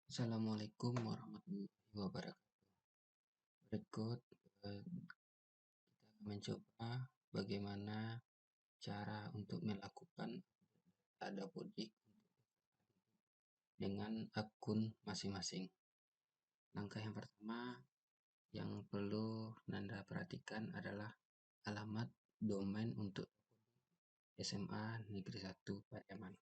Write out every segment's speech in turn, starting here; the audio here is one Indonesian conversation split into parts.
Assalamualaikum warahmatullahi wabarakatuh. Berikut kita akan mencoba bagaimana cara untuk melakukan Adapodik dengan akun masing-masing. Langkah yang pertama yang perlu Nanda perhatikan adalah alamat domain untuk SMA Negeri 1 Pariaman.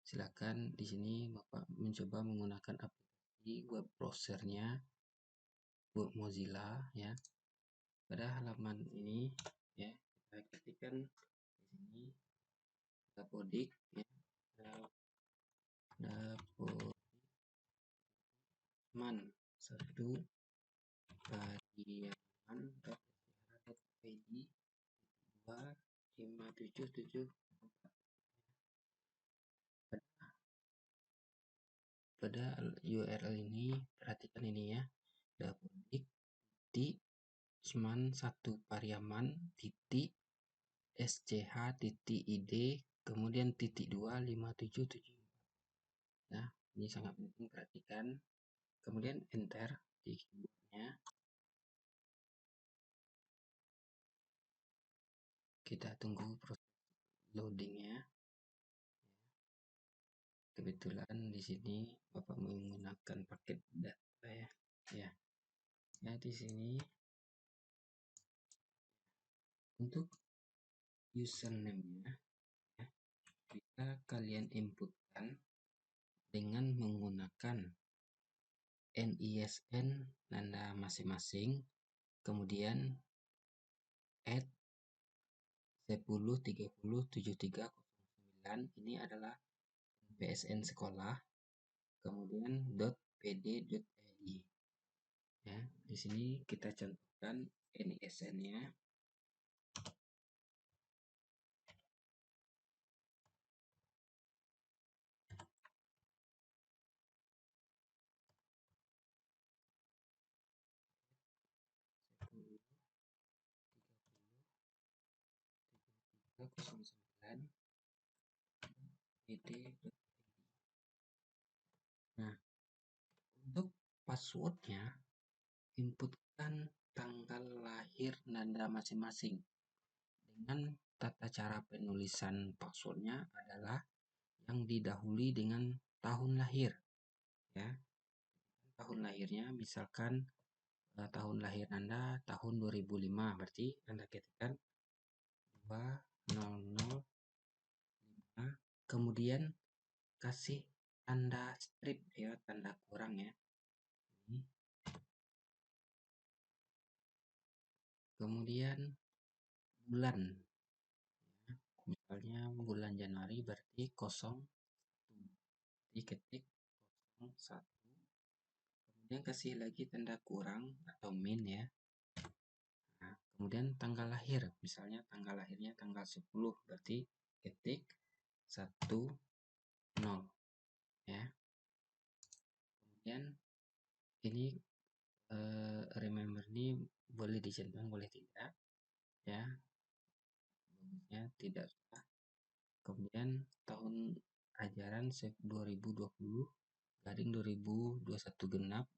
Silakan di sini Bapak mencoba menggunakan aplikasi web browsernya Mozilla ya. Pada halaman ini ya kita ketikkan di sini Dapodik ya, Dapodman 1 Pariaman.id 25774. Pada URL ini perhatikan ini ya, Dapodik titik Sman 1 Pariaman titik SCH.id kemudian titik 25774. Nah, ini sangat penting perhatikan. Kemudian enter di keyboardnya. Kita tunggu proses loadingnya. Kebetulan di sini Bapak menggunakan paket data ya. Ya. Nah, di sini untuk username-nya ya, bisa kalian inputkan dengan menggunakan NISN Nanda masing-masing, kemudian @10307309 ini adalah PSN sekolah, kemudian .pd.id ya. Di sini kita contohkan NISN-nya. Nah, untuk passwordnya inputkan tanggal lahir Nanda masing-masing. Dengan tata cara penulisan passwordnya adalah yang didahului dengan tahun lahir ya. Tahun lahirnya misalkan tahun lahir Anda tahun 2005, berarti Anda ketikkan 2005, kemudian kasih tanda strip ya, tanda kurang ya. Ini. Kemudian bulan ya. Misalnya bulan Januari berarti 01, diketik 01, kemudian kasih lagi tanda kurang atau min ya. Nah, kemudian tanggal lahir, misalnya tanggal lahirnya tanggal 10, berarti ketik 10 ya. Kemudian ini remember ini boleh dicentang boleh tidak ya, bagusnya tidak salah. Kemudian tahun ajaran 2020/2021 genap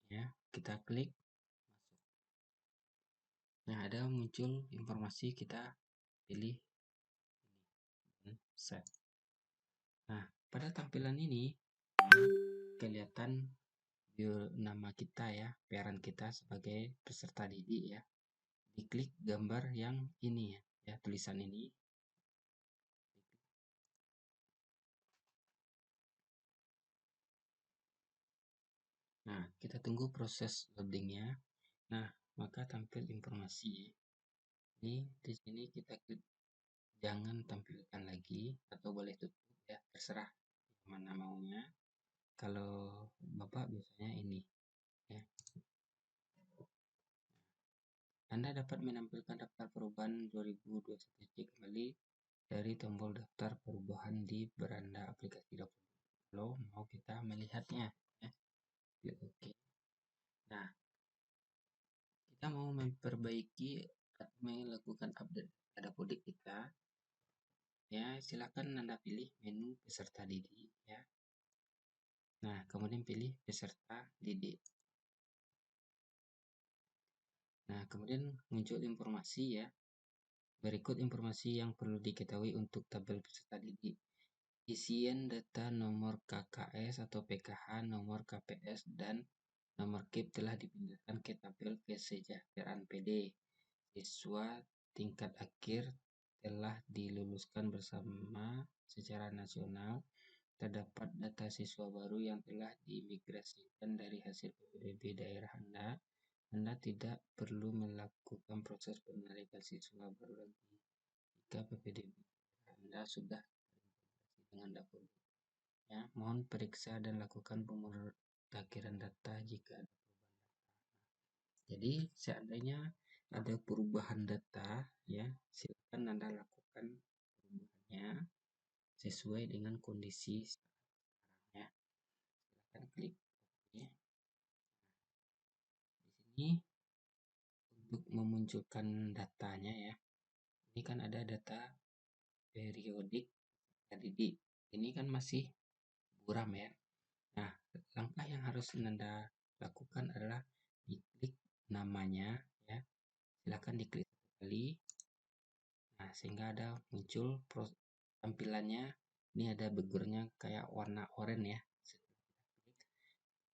ya, kita klik masuk. Nah, ada muncul informasi, kita pilih ini save. Nah, pada tampilan ini kelihatan nama kita ya, parent kita sebagai peserta didik ya. Diklik gambar yang ini ya, tulisan ini. Nah, kita tunggu proses loadingnya. Nah, maka tampil informasi. Ini di sini kita klik jangan tampilkan lagi atau boleh tutup ya, terserah mana maunya. Kalau Bapak biasanya ini ya. Anda dapat menampilkan daftar perubahan 2021 kembali dari tombol daftar perubahan di beranda aplikasi Dapodik. Kalau mau kita melihatnya ya. Oke. Nah, kita mau memperbaiki atau melakukan update Dapodik kita ya, silakan Anda pilih menu peserta didik ya. Nah, kemudian pilih peserta didik. Nah, kemudian muncul informasi ya. Berikut informasi yang perlu diketahui untuk tabel peserta didik. Isian data nomor KKS atau PKH, nomor KPS, dan nomor KIP telah dipindahkan ke tabel kesejahteraan PD. Siswa tingkat akhir telah diluluskan bersama secara nasional. Terdapat data siswa baru yang telah diimigrasikan dari hasil PPDB daerah Anda. Anda tidak perlu melakukan proses penarikan siswa baru lagi jika PPDB Anda sudah terintegrasi dengan dapur. Ya, mohon periksa dan lakukan pemutakhiran data jika ada perubahan data. Jadi, seandainya ada perubahan data, ya, silakan Anda lakukan perubahannya sesuai dengan kondisi sekarang ya. Silakan klik OK. Di sini untuk memunculkan datanya ya. Ini kan ada data periodik didik. Ini kan masih buram ya. Nah, langkah yang harus Anda lakukan adalah diklik namanya ya. Silakan diklik satu kali. Nah, sehingga ada muncul tampilannya. Ini ada backgroundnya kayak warna oranye ya.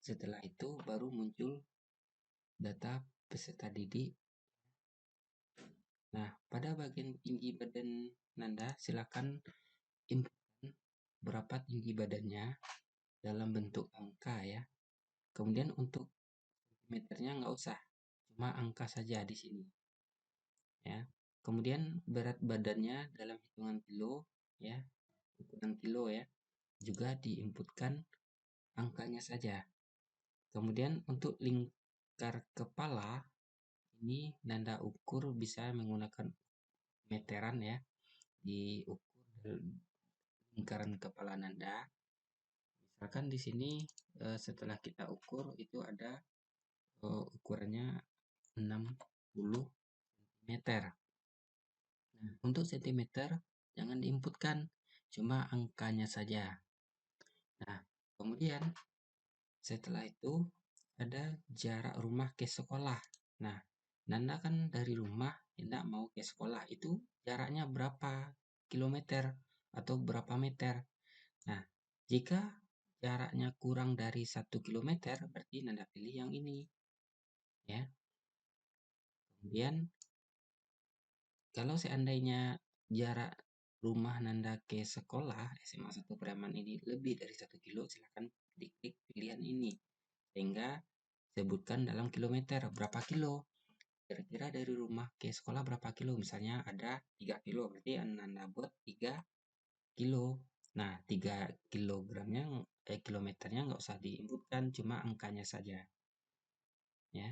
Setelah itu baru muncul data peserta didik. Nah, pada bagian tinggi badan Nanda, silakan inputkan berapa tinggi badannya dalam bentuk angka ya. Kemudian untuk meternya nggak usah, cuma angka saja di sini ya. Kemudian berat badannya dalam hitungan kilo ya, ukuran kilo ya, juga diinputkan angkanya saja. Kemudian untuk lingkar kepala ini Nanda ukur bisa menggunakan meteran ya, diukur lingkaran kepala Nanda. Misalkan di sini setelah kita ukur itu ada ukurannya 60 cm. Nah, untuk cm jangan diinputkan, cuma angkanya saja. Nah, kemudian setelah itu ada jarak rumah ke sekolah. Nah, Nanda kan dari rumah hendak mau ke sekolah, itu jaraknya berapa kilometer atau berapa meter. Nah, jika jaraknya kurang dari 1 kilometer, berarti Nanda pilih yang ini ya. Kemudian kalau seandainya jarak rumah Nanda ke sekolah SMA 1 Preman ini lebih dari 1 kilo, silakan diklik pilihan ini sehingga sebutkan dalam kilometer berapa kilo. Kira-kira dari rumah ke sekolah berapa kilo? Misalnya ada 3 kilo, berarti Nanda buat 3 kilo. Nah, 3 kilogramnya kilometernya nggak usah diinputkan, cuma angkanya saja ya.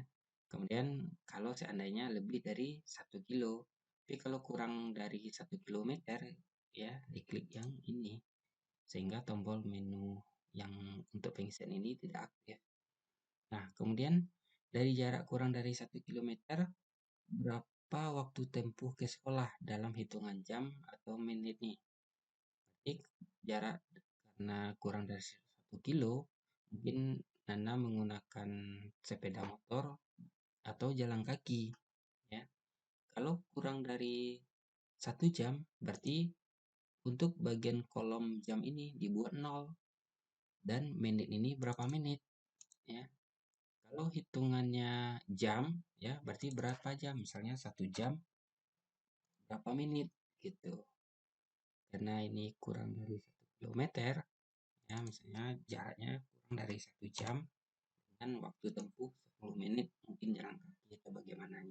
Kemudian kalau seandainya lebih dari 1 kilo, tapi kalau kurang dari 1 kilometer ya diklik yang ini sehingga tombol menu yang untuk pengisian ini tidak aktif. Nah, kemudian dari jarak kurang dari 1 kilometer, berapa waktu tempuh ke sekolah dalam hitungan jam atau menit nih. Jadi jarak karena kurang dari 1 kilo, mungkin Nana menggunakan sepeda motor atau jalan kaki ya. Kalau kurang dari 1 jam, berarti untuk bagian kolom jam ini dibuat 0 dan menit ini berapa menit ya. Kalau hitungannya jam ya, berarti berapa jam? Misalnya 1 jam berapa menit gitu. Karena ini kurang dari 1 kilometer ya, misalnya jaraknya kurang dari 1 jam dan waktu tempuh 10 menit, mungkin jalan kaki atau bagaimana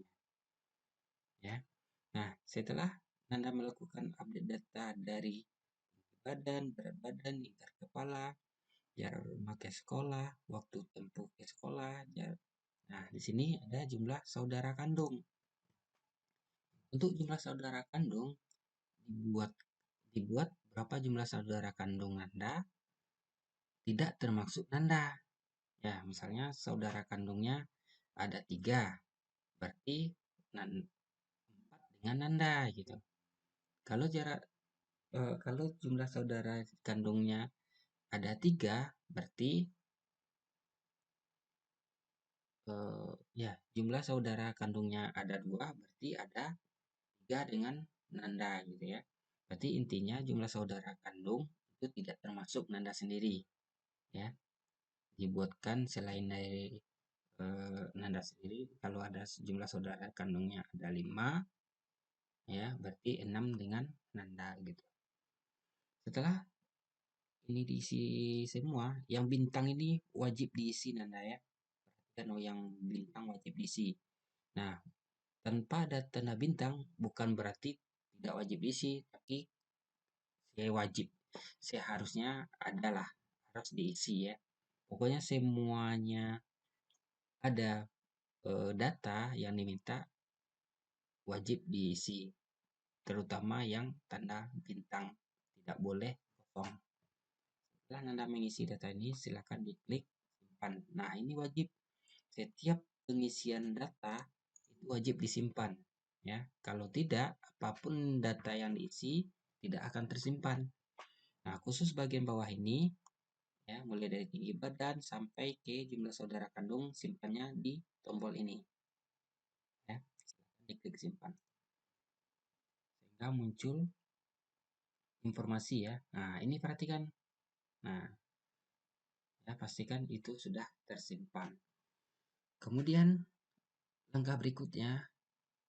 ya. Nah, setelah Anda melakukan update data dari badan, berat badan, lingkar kepala, jarak rumah ke sekolah, waktu tempuh ke sekolah, nah di sini ada jumlah saudara kandung. Untuk jumlah saudara kandung dibuat berapa jumlah saudara kandung Anda tidak termasuk Nanda. Ya, misalnya saudara kandungnya ada 3, berarti 4 dengan Nanda gitu. Kalau kalau jumlah saudara kandungnya ada 3, berarti ya jumlah saudara kandungnya ada 2, berarti ada 3 dengan nanda gitu ya. Berarti intinya jumlah saudara kandung itu tidak termasuk nanda sendiri ya. Dibuatkan selain dari nanda sendiri, kalau ada jumlah saudara kandungnya ada 5 ya, berarti 6 dengan nanda gitu. Setelah ini diisi semua, yang bintang ini wajib diisi nanda ya. Perhatikan, oh yang bintang wajib diisi. Nah, tanpa ada tanda bintang bukan berarti tidak wajib diisi, tapi saya wajib, seharusnya adalah harus diisi ya. Pokoknya semuanya ada data yang diminta wajib diisi, terutama yang tanda bintang, tidak boleh kosong. Setelah Anda mengisi data ini, silakan diklik simpan. Nah, ini wajib. Setiap pengisian data itu wajib disimpan. Ya, kalau tidak, apapun data yang diisi tidak akan tersimpan. Nah, khusus bagian bawah ini, ya, mulai dari tinggi badan sampai ke jumlah saudara kandung, simpannya di tombol ini. Ya, silakan diklik simpan. Sehingga muncul informasi ya. Nah, ini perhatikan. Nah, ya pastikan itu sudah tersimpan. Kemudian langkah berikutnya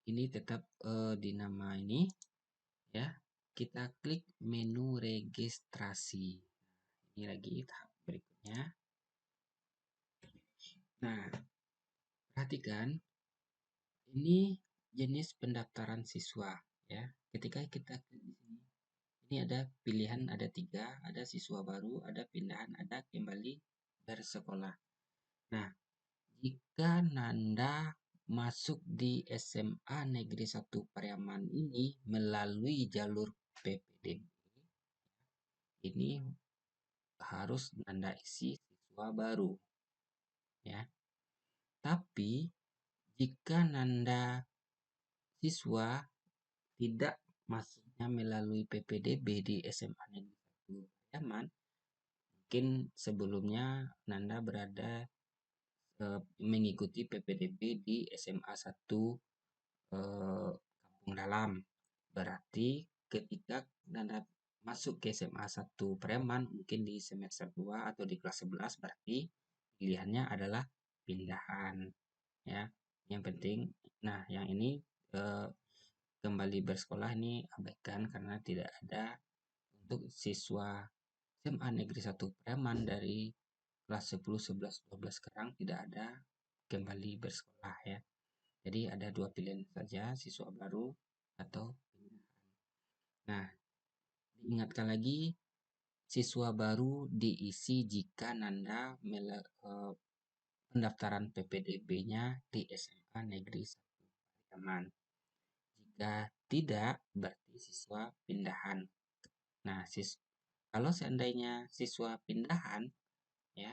ini tetap di nama ini ya. Kita klik menu registrasi. Ini lagi tahap berikutnya. Nah, perhatikan ini jenis pendaftaran siswa ya. Ketika kita klik di sini, ini ada pilihan, ada 3, ada siswa baru, ada pindahan, ada kembali bersekolah. Nah, jika Nanda masuk di SMA Negeri 1 Pariaman ini melalui jalur PPDB, ini harus Nanda isi siswa baru ya. Tapi jika Nanda siswa tidak masuknya melalui PPDB di SMA Negeri 1 Pariaman, mungkin sebelumnya Nanda berada mengikuti PPDB di SMA 1 Kampung Dalam. Berarti ketika Nanda masuk ke SMA 1 Preman, mungkin di semester 2 atau di kelas 11, berarti pilihannya adalah pindahan ya. Yang penting, nah yang ini kembali bersekolah ini abaikan karena tidak ada untuk siswa SMA Negeri 1 Preman dari kelas 10, 11, 12 sekarang tidak ada kembali bersekolah ya. Jadi ada 2 pilihan saja, siswa baru atau pindahan. Nah, diingatkan lagi, siswa baru diisi jika Nanda pendaftaran PPDB-nya di SMA Negeri 1 Pariaman. Jika tidak, berarti siswa pindahan. Nah, kalau seandainya siswa pindahan, ya,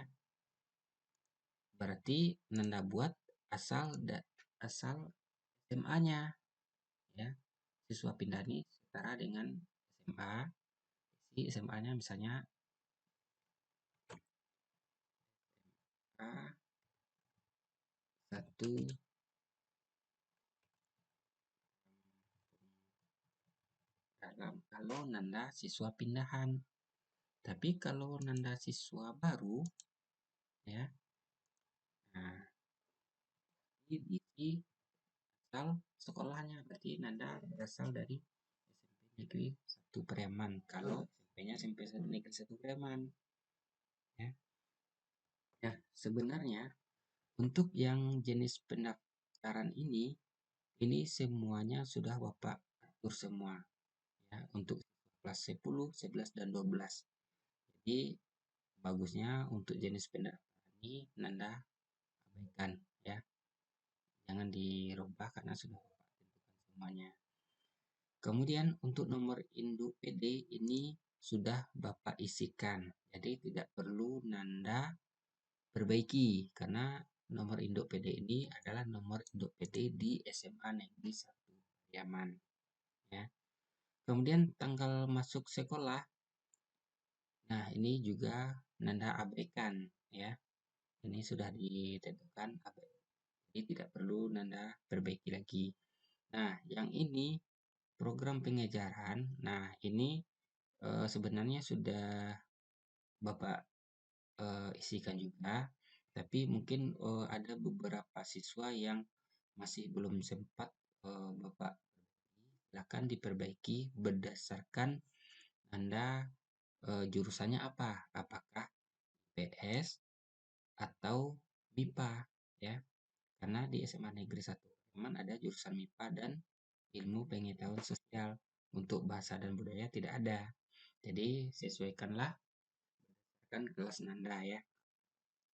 berarti Nanda buat asal SMA-nya, ya. Siswa pindahan ini setara dengan SMA. Isi SMA-nya misalnya A1 dalam, kalau Nanda siswa pindahan. Tapi kalau Nanda siswa baru, ya, nah, ini diisi asal sekolahnya. Berarti Nanda berasal dari SMP Negeri 1 Preman. Kalau SMP-nya SMP Negeri 1 Preman. Ya. Ya, sebenarnya untuk yang jenis pendaftaran ini semuanya sudah Bapak atur semua. Ya, untuk kelas 10, 11, dan 12. Jadi bagusnya untuk jenis pendaftaran ini Nanda abaikan ya. Jangan dirubah karena sudah Bapak tentukan semuanya. Kemudian untuk nomor induk PD ini sudah Bapak isikan. Jadi tidak perlu Nanda perbaiki karena nomor induk PD ini adalah nomor induk PD di SMA Negeri 1 Pariaman ya. Kemudian tanggal masuk sekolah. Nah, ini juga Nanda abaikan ya. Ini sudah ditentukan Jadi tidak perlu Nanda perbaiki lagi. Nah, yang ini program pengejaran. Nah, ini sebenarnya sudah Bapak isikan juga, tapi mungkin ada beberapa siswa yang masih belum sempat Bapak silakan diperbaiki berdasarkan Anda jurusannya apa, apakah IPS atau MIPA ya. Karena di SMA Negeri 1 memang ada jurusan MIPA dan ilmu pengetahuan sosial. Untuk bahasa dan budaya tidak ada. Jadi sesuaikanlah kan kelas Nanda ya.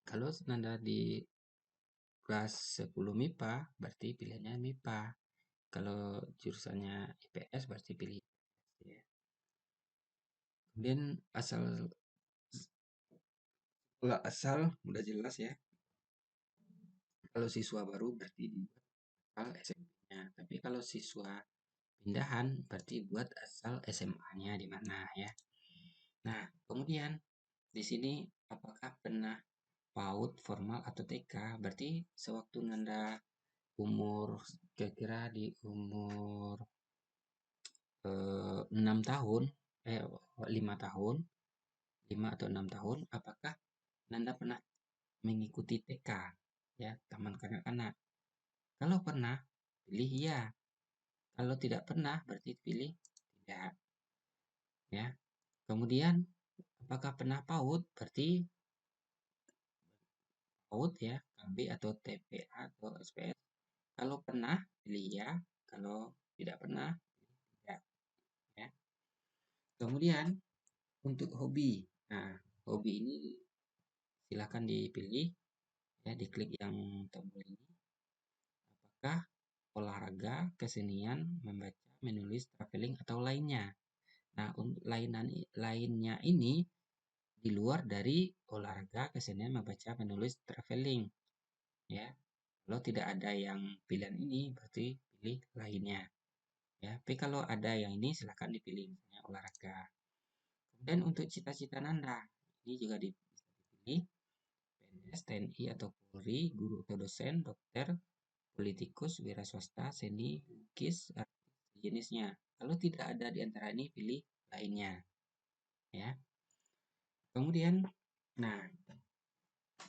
Kalau Nanda di kelas 10 MIPA, berarti pilihannya MIPA. Kalau jurusannya IPS berarti pilih IPS ya. Kemudian asal udah jelas ya. Kalau siswa baru berarti dibuat asal SMP-nya. Tapi kalau siswa pindahan berarti buat asal SMA-nya di mana ya. Nah, kemudian di sini apakah pernah PAUD, formal atau TK? Berarti sewaktu Nanda umur kira-kira di umur 6 tahun, 5 tahun, 5 atau 6 tahun, apakah Nanda pernah mengikuti TK, ya, taman kanak-kanak? Kalau pernah, pilih ya. Kalau tidak pernah, berarti pilih tidak, ya. Kemudian, apakah pernah PAUD? Berarti PAUD ya, KB atau TPA atau SPS. Kalau pernah, pilih ya. Kalau tidak pernah, pilih tidak, ya. Kemudian, untuk hobi. Nah, hobi ini silakan dipilih ya, diklik yang tombol ini. Apakah olahraga, kesenian, membaca, menulis, traveling atau lainnya? Nah, lainnya ini di luar dari olahraga, kesenian, membaca, menulis, traveling ya. Kalau tidak ada yang pilihan ini berarti pilih lainnya ya. Tapi kalau ada yang ini silakan dipilih misalnya olahraga. Kemudian untuk cita-cita Nanda ini juga bisa dipilih PNS, TNI atau Polri, guru atau dosen, dokter, politikus, wira swasta, seni, lukis, artis, jenisnya. Kalau tidak ada di antara ini, pilih lainnya. Ya. Kemudian, nah,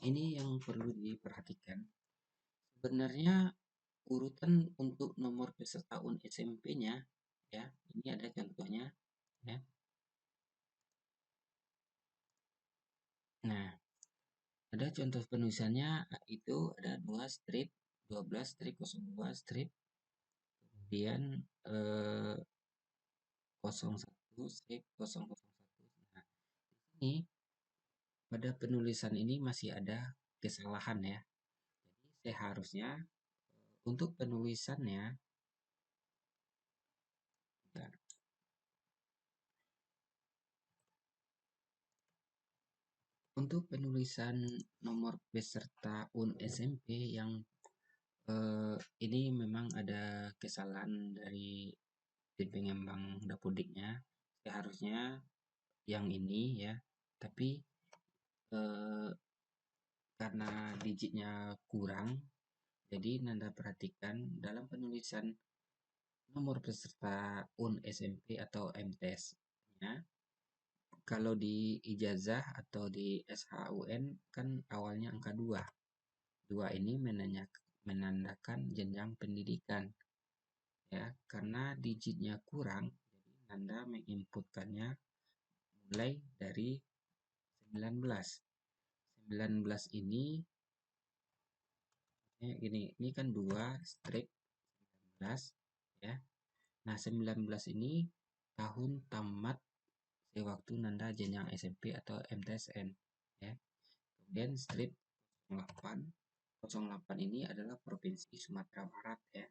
ini yang perlu diperhatikan. Sebenarnya urutan untuk nomor peserta SMP-nya, ya, ini ada contohnya, ya. Nah, ada contoh penulisannya itu ada 2 strip, 12 strip, 02 strip, kemudian 01 strip, 001. Nah, ini pada penulisan ini masih ada kesalahan ya. Jadi seharusnya untuk penulisannya, bentar. Untuk penulisan nomor peserta UN SMP yang ini memang ada kesalahan dari tim pengembang Dapodiknya. Seharusnya yang ini ya, tapi eh, karena digitnya kurang, jadi Nanda perhatikan dalam penulisan nomor peserta UN SMP atau MTS-nya. Kalau di ijazah atau di SHUN kan awalnya angka 2. 2 ini menandakan jenjang pendidikan. Ya, karena digitnya kurang, jadi Nanda menginputkannya mulai dari 19. 19 ini gini, ini kan 2 strip 19 ya. Nah, 19 ini tahun tamat sewaktu Nanda jenjang SMP atau MTSN ya. Kemudian strip 08. 08 ini adalah Provinsi Sumatera Barat ya.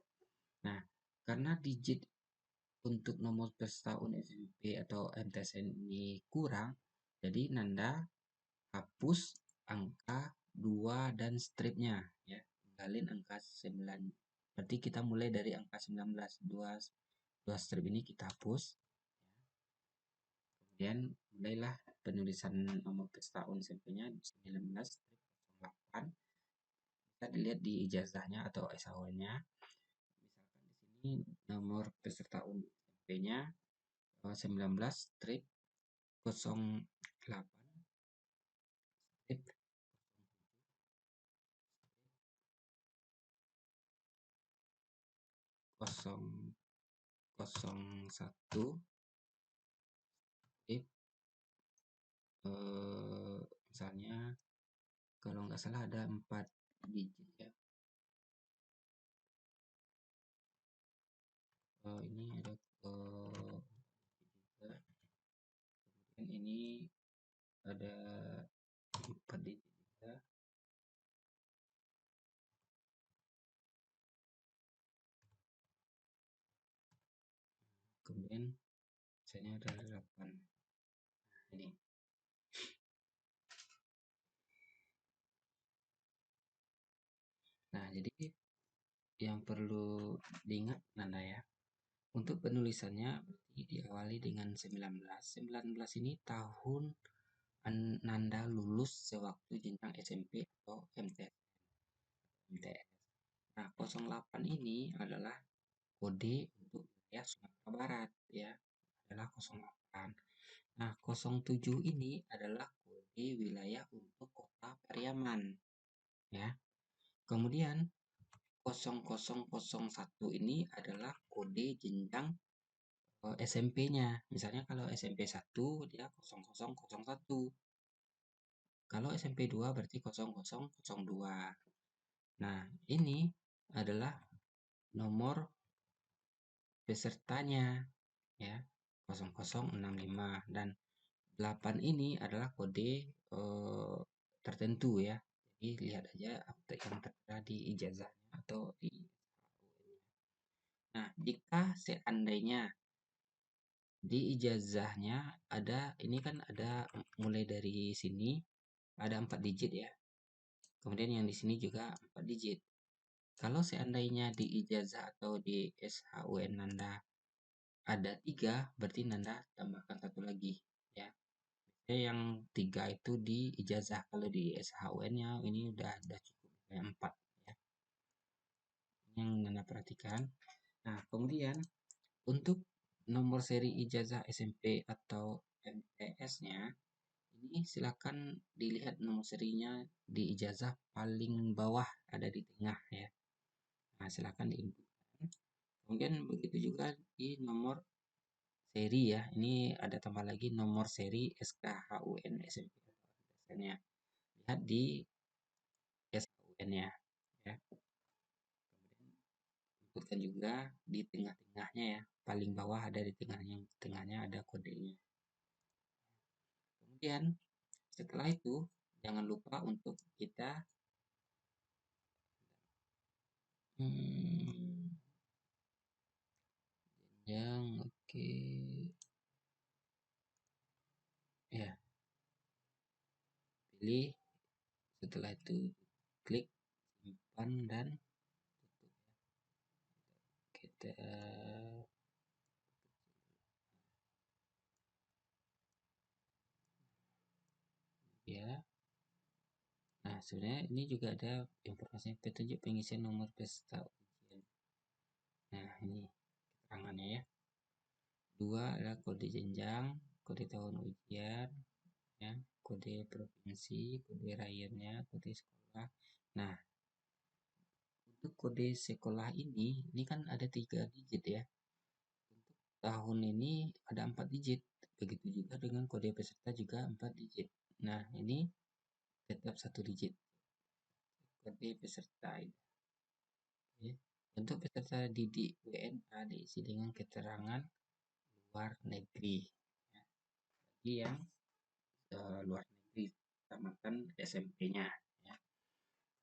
Nah, karena digit untuk nomor peserta SMP atau MTSN ini kurang, jadi Nanda hapus angka 2 dan stripnya ya. Tinggalin angka 9. Berarti kita mulai dari angka 19. 2 strip ini kita hapus. Kemudian mulailah penulisan nomor peserta SMP-nya 19 strip 08. Kita dilihat di ijazahnya atau SHW-nya. Misalkan di sini nomor peserta SMP-nya 19/08 strip 001 strip misalnya kalau nggak salah ada 4 digit ya. Ini ada juga. Kemudian ini ada 4 digit juga. Kemudian misalnya ada 8 ini. Nah, jadi yang perlu diingat Nanda ya, untuk penulisannya berarti diawali dengan 19. 19 ini tahun Nanda lulus sewaktu jenjang SMP atau MTS. Nah, 08 ini adalah kode untuk wilayah Sumatera Barat ya, adalah 08. Nah, 07 ini adalah kode wilayah untuk Kota Pariaman ya. Kemudian 0001 ini adalah kode jenjang SMP-nya. Misalnya kalau SMP 1 dia 0001. Kalau SMP 2 berarti 0002. Nah, ini adalah nomor pesertanya ya, 0065, dan 8 ini adalah kode tertentu ya. Jadi lihat aja yang tertera di ijazahnya atau di. Nah, jika seandainya di ijazahnya ada, ini kan ada mulai dari sini ada 4 digit ya. Kemudian yang di sini juga 4 digit. Kalau seandainya di ijazah atau di SHUN Nanda ada 3, berarti Nanda tambahkan 1 lagi ya. Yang 3 itu di ijazah, kalau di SHUN-nya ini udah cukup kayak 4 ya. Ini yang Nanda perhatikan. Nah, kemudian untuk nomor seri ijazah SMP atau MTS-nya, ini silakan dilihat nomor serinya di ijazah paling bawah, ada di tengah ya. Nah, silakan diinputkan. Kemudian begitu juga di nomor seri ya. Ini ada tambah lagi nomor seri SKHUN SMP. Lihat di SKHUN-nya ya. Inputkan juga di tengah-tengahnya ya. Paling bawah ada di tengahnya. Tengahnya ada kodenya. Kemudian setelah itu jangan lupa untuk kita yang oke ya, pilih, setelah itu klik simpan dan tutup ya. Kita ya. Nah, sebenarnya ini juga ada informasi petunjuk pengisian nomor peserta ujian. Nah, ini keterangannya ya. 2 adalah kode jenjang, kode tahun ujian, ya, kode provinsi, kode rayonnya, kode sekolah. Nah, untuk kode sekolah ini kan ada 3 digit ya. Untuk tahun ini ada 4 digit. Begitu juga dengan kode peserta juga 4 digit. Nah, ini tetap 1 digit. Kode peserta ini. Ya. Untuk peserta didik WNA diisi dengan keterangan luar negeri. Ya. Bagi yang luar negeri, tambahkan SMP-nya. Ya.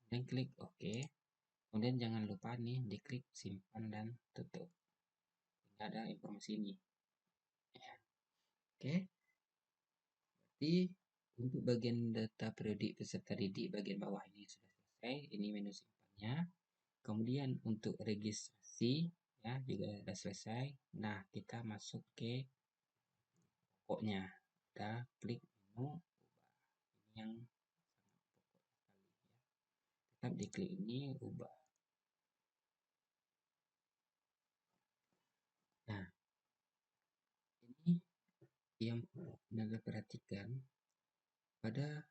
Dan klik OK. Kemudian jangan lupa nih diklik simpan dan tutup. Tidak ada informasi ini. Ya. Oke. Berarti untuk bagian data periodik peserta didik bagian bawah ini sudah selesai. Ini menu simpannya. Kemudian untuk registrasi ya juga sudah selesai. Nah, kita masuk ke pokoknya. Kita klik menu ubah. Ini yang sangat pokok sekali ya. tetap diklik ini, ubah. Nah, ini yang Anda perhatikan pada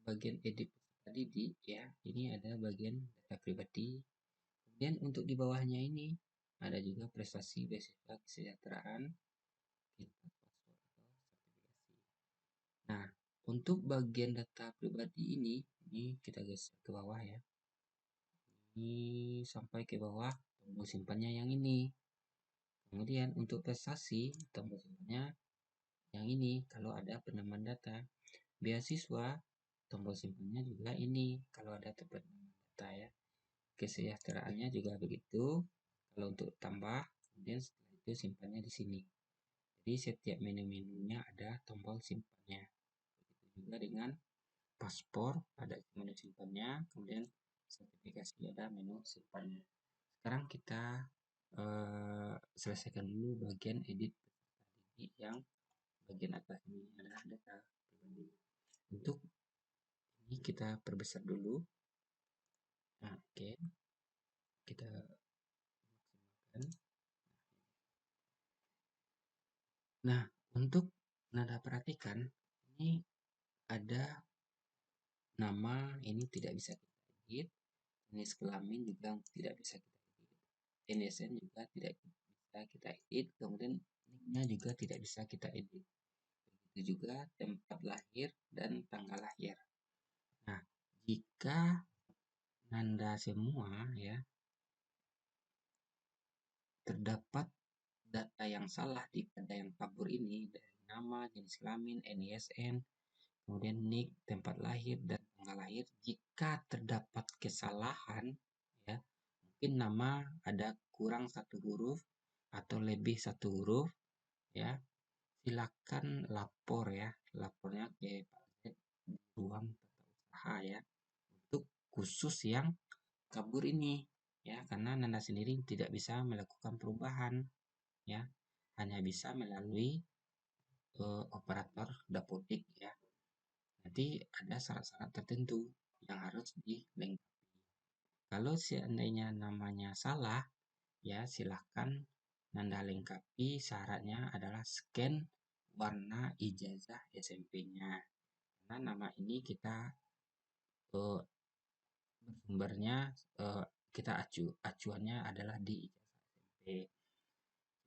bagian edit tadi ya, ini ada bagian data pribadi. Kemudian untuk di bawahnya ini ada juga prestasi beasiswa kesejahteraan, kita password atau sertifikasi. Nah, untuk bagian data pribadi ini kita geser ke bawah ya. Ini sampai ke bawah tombol simpannya yang ini. Kemudian untuk prestasi tombol simpannya yang ini kalau ada penambahan data. Beasiswa tombol simpannya juga ini kalau ada penambahan data ya. Kesejahteraannya juga begitu. Kalau untuk tambah, kemudian setelah itu simpannya di sini. Jadi setiap menu-menunya ada tombol simpannya. Begitu juga dengan paspor ada menu simpannya, kemudian sertifikasi ada menu simpannya. Sekarang kita selesaikan dulu bagian edit tadi yang bagian atas ini adalah data pribadi. Untuk ini kita perbesar dulu. Nah, oke. Kita maksimalkan. Nah, untuk Nada perhatikan ini ada nama ini tidak bisa kita edit, jenis kelamin juga tidak bisa kita edit, NSN juga tidak bisa kita edit, kemudian nicknya juga tidak bisa kita edit. Begitu juga tempat lahir dan tanggal lahir. Nah, jika Nanda semua ya terdapat data yang salah di pada yang kabur ini dari nama, jenis kelamin, NISN, kemudian nick, tempat lahir dan tanggal lahir. Jika terdapat kesalahan ya, mungkin nama ada kurang satu huruf atau lebih satu huruf ya, silakan lapor ya, lapornya ke Pak Z di ruang tata usaha ya, untuk khusus yang kabur ini ya, karena Nanda sendiri tidak bisa melakukan perubahan ya, hanya bisa melalui operator dapodik ya. Nanti ada syarat-syarat tertentu yang harus dilengkapi. Kalau seandainya namanya salah ya, silahkan Nanda lengkapi syaratnya adalah scan warna ijazah SMP-nya. Karena nama ini kita bersumbernya kita acuannya adalah di ijazah SMP.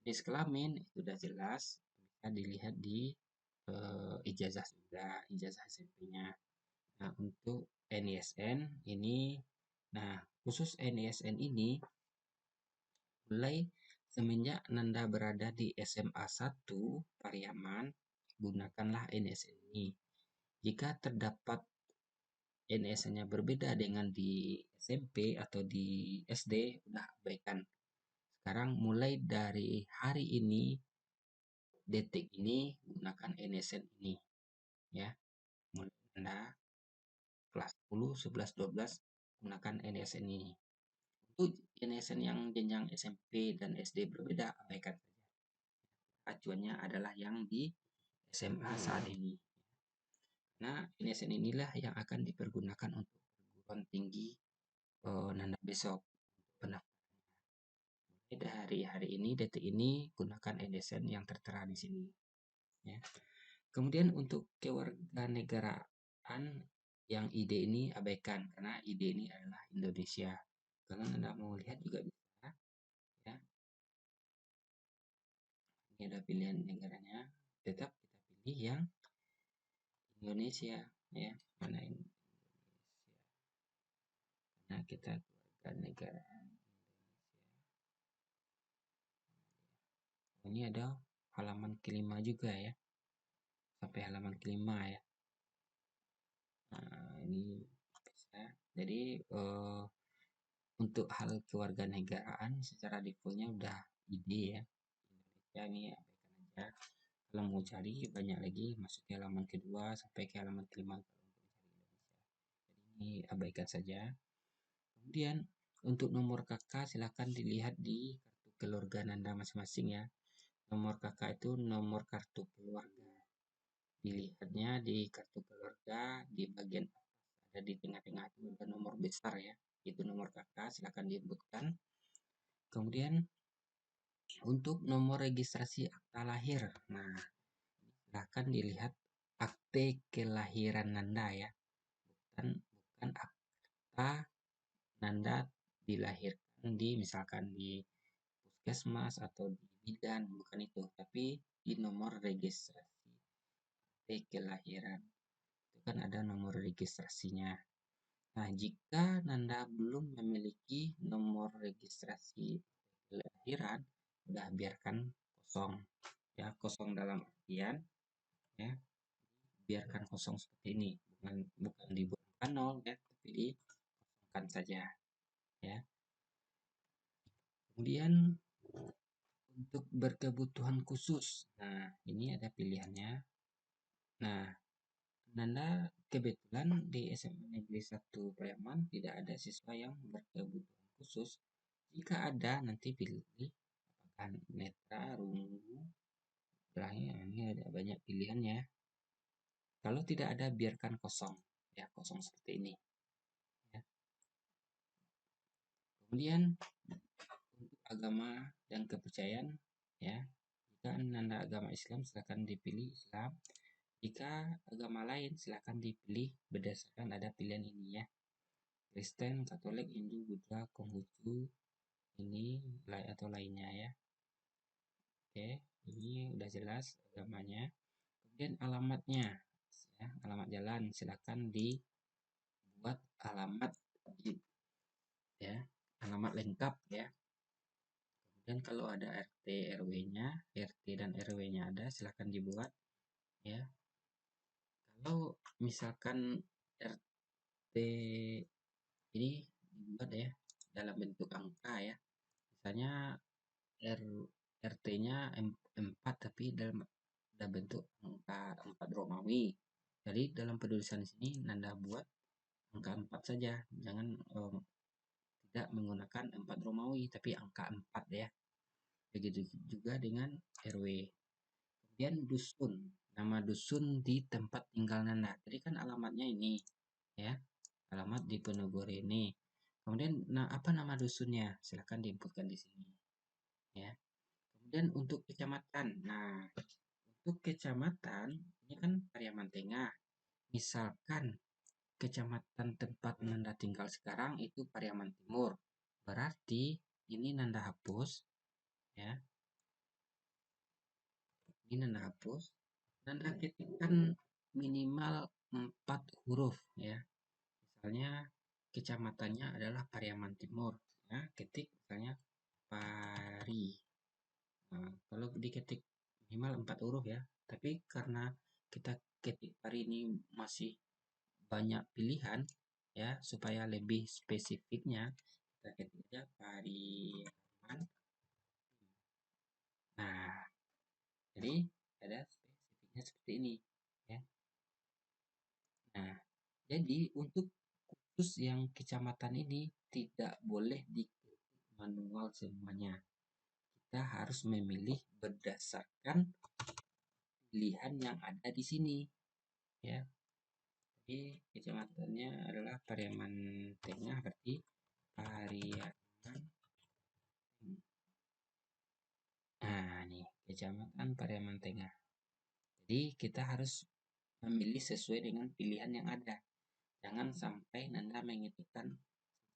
Jenis kelamin itu sudah jelas, bisa dilihat di ijazah juga, ijazah SMP-nya. Nah, untuk NISN ini, nah khusus NISN ini mulai semenjak Nanda berada di SMA 1 Pariaman, gunakanlah NISN ini. Jika terdapat NISN-nya berbeda dengan di SMP atau di SD, udah abaikan. Sekarang mulai dari hari ini, detik ini, gunakan NISN ini. Ya, mulai Anda kelas 10, 11, 12, gunakan NISN ini. Untuk NISN yang jenjang SMP dan SD berbeda, abaikan saja. Acuannya adalah yang di SMA saat ini. Nah, NISN inilah yang akan dipergunakan untuk perguruan tinggi Nanda besok pendaftarannya. Dari hari ini, detik ini, gunakan NISN yang tertera di sini. Ya. Kemudian untuk kewarganegaraan yang ID ini abaikan karena ID ini adalah Indonesia. Kalau Anda mau lihat juga bisa ya. Ini ada pilihan negaranya. Tetap kita pilih yang Indonesia ya. Mana Indonesia? Nah, kita kewarganegaraan Indonesia. Ini ada halaman kelima juga ya. Sampai halaman kelima ya. Nah, ini bisa. Jadi untuk hal kewarganegaraan secara defaultnya udah ID ya. Indonesia ini abaikan aja. Kalau mau cari banyak lagi, masuk ke halaman kedua sampai ke halaman kelima kalau untuk mencari Indonesia. Jadi ini abaikan saja. Kemudian untuk nomor KK silahkan dilihat di kartu keluarga Anda masing-masing ya. Nomor KK itu nomor kartu keluarga. Dilihatnya di kartu keluarga di bagian atas ada di tengah-tengah itu ada nomor B besar ya, itu nomor kakak, silakan diinputkan. Kemudian untuk nomor registrasi akta lahir, nah silakan dilihat akte kelahiran Nanda ya, bukan akta Nanda dilahirkan di misalkan di puskesmas atau di bidan, bukan itu, tapi di nomor registrasi akte kelahiran. Itu kan ada nomor registrasinya. Nah, jika Nanda belum memiliki nomor registrasi kelahiran, udah biarkan kosong. Ya, kosong dalam artian ya, biarkan kosong seperti ini, bukan dibuat nol ya, tapi dikosongkan saja ya. Kemudian untuk berkebutuhan khusus, nah ini ada pilihannya. Nah, Nanda kebetulan di SMA Negeri 1 Pariaman tidak ada siswa yang berkebutuhan khusus. Jika ada, nanti pilih apakah netra, rungu, berakhir. Ini ada banyak pilihannya. Kalau tidak ada, biarkan kosong. Ya, kosong seperti ini. Ya. Kemudian untuk agama dan kepercayaan, ya, jika Nanda agama Islam, silakan dipilih Islam. Jika agama lain, silakan dipilih berdasarkan ada pilihan ini ya. Kristen, Katolik, Hindu, Buddha, Konghucu, ini atau lainnya ya. Oke, ini udah jelas agamanya. Kemudian alamatnya, ya, alamat jalan silakan dibuat alamat ya, alamat lengkap ya. Kemudian kalau ada RT RW-nya, RT dan RW-nya ada, silakan dibuat ya. Kalau misalkan RT ini dibuat ya dalam bentuk angka ya. Misalnya RT-nya 4 tapi dalam bentuk angka 4 Romawi. Jadi dalam penulisan sini Nanda buat angka 4 saja, jangan tidak menggunakan 4 Romawi tapi angka 4 ya. Begitu juga dengan RW. Kemudian dusun, nama dusun di tempat tinggal Nanda. Tadi kan alamatnya ini ya, alamat di Penogoro ini. Kemudian apa nama dusunnya? Silahkan diinputkan di sini ya. Kemudian untuk kecamatan. Nah, untuk kecamatan ini kan Pariaman Tengah. Misalkan kecamatan tempat Nanda tinggal sekarang itu Pariaman Timur. Berarti ini Nanda hapus ya. Ini Nanda hapus. Nanda ketikkan minimal 4 huruf ya. Misalnya kecamatannya adalah Pariaman Timur ya, ketik misalnya Pari. Nah, kalau diketik minimal 4 huruf ya, tapi karena kita ketik Pari ini masih banyak pilihan ya, supaya lebih spesifiknya kita ketik aja Pariaman. Nah, jadi ada spesifiknya seperti ini ya. Nah, jadi untuk khusus yang kecamatan ini tidak boleh diketik manual semuanya. Kita harus memilih berdasarkan pilihan yang ada di sini ya. Jadi kecamatannya adalah Pariaman Tengah, berarti Pariaman. Nah, nih kecamatan Pariaman Tengah. Jadi kita harus memilih sesuai dengan pilihan yang ada. Jangan sampai Nanda mengetikkan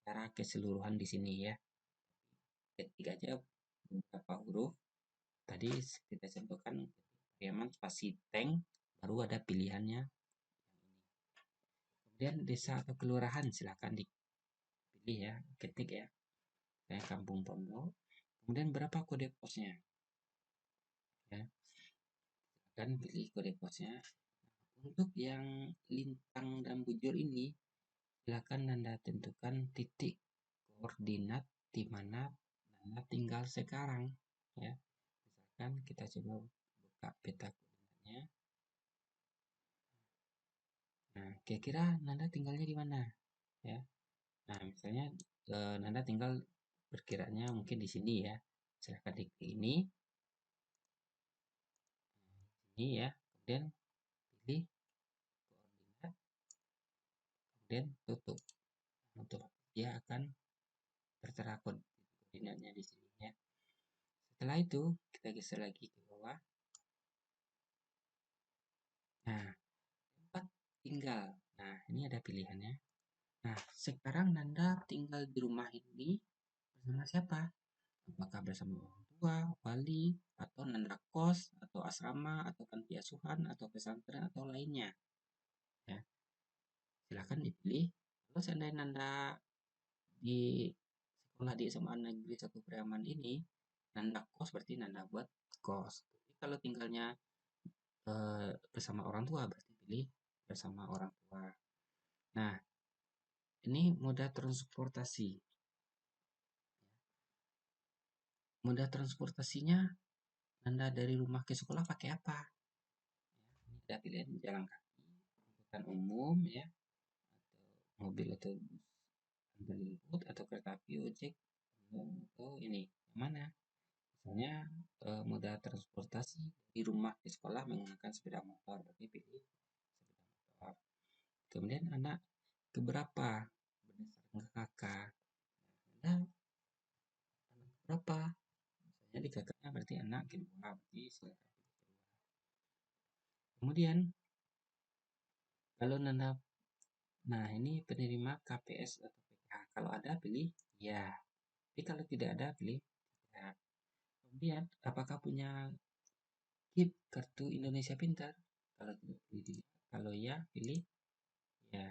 secara keseluruhan di sini ya. Ketik aja beberapa huruf. Tadi kita contohkan Pariaman spasi tank, baru ada pilihannya. Kemudian desa atau kelurahan silahkan dipilih ya, ketik ya. Kayak Kampung Pondok. Kemudian berapa kode posnya? Ya. Dan pilih kode posnya. Untuk yang lintang dan bujur ini, silakan Anda tentukan titik koordinat di mana Anda tinggal sekarang. Ya. Misalkan kita coba buka peta koordinatnya. Nah, kira-kira Nanda tinggalnya di mana? Ya. Nah, misalnya Nanda tinggal perkiranya mungkin di sini ya. Silahkan klik ini ya. Kemudian pilih koordinat, kemudian tutup. dia akan tertera koordinatnya di sini ya. Setelah itu kita geser lagi ke bawah. Nah, tempat tinggal. Nah, ini ada pilihannya. Nah, sekarang Nanda tinggal di rumah ini bersama siapa? Apakah bersama orang tua, wali, atau Nanda kos, atau asrama, atau panti asuhan, atau pesantren, atau lainnya. Ya, silakan dipilih. Kalau seandainya Nanda di sekolah di SMA Negeri 1 Priaman ini, Nanda kos berarti Nanda buat kos. Tapi kalau tinggalnya bersama orang tua berarti pilih bersama orang tua. Nah, ini moda transportasi. Moda transportasinya Anda dari rumah ke sekolah pakai apa? Ini ada pilihan jalan kaki, angkutan umum ya, atau mobil atau bus antar jemput atau kereta api, ojek, atau ini yang mana? Misalnya moda transportasi di rumah ke sekolah menggunakan sepeda motor, berarti pilih sepeda motor. Kemudian anak keberapa berdasarkan kakak? Anda anak berapa? Misalnya di kakaknya berarti anak kedua, berarti silakan pilih kedua. Kemudian kalau Nanda, nah ini penerima KPS atau PKH. Kalau ada pilih ya. Tapi kalau tidak ada pilih tidak. Kemudian apakah punya KIP kartu Indonesia Pintar? Kalau tidak pilih tidak. Kalau ya pilih ya.